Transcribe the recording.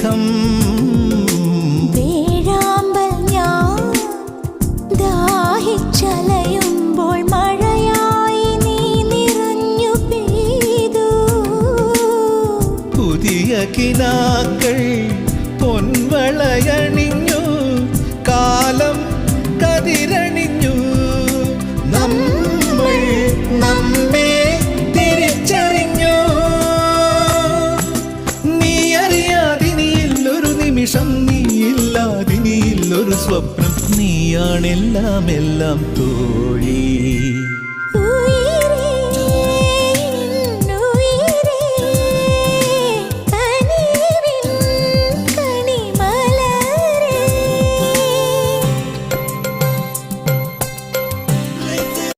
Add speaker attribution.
Speaker 1: മേഘം
Speaker 2: വേഴാമ്പൽ ഞാൻ ദാഹിച്ചലയുമ്പോൾ മഴയായി നീ നിറഞ്ഞു പെയ്തു.
Speaker 1: പുതിയ കിനാക്കൾ പൊൻവളയണിഞ്ഞു, കാലം കതിരണിഞ്ഞു. നമ്മൾ നമ്മെ തിരിച്ചറിഞ്ഞു. നീ അറിയാതിനിയില്ലൊരു നിമിഷം, നീയില്ലാതിനിയില്ലൊരു സ്വപ്നം. നീയാണെല്ലാം എല്ലാം തോഴി.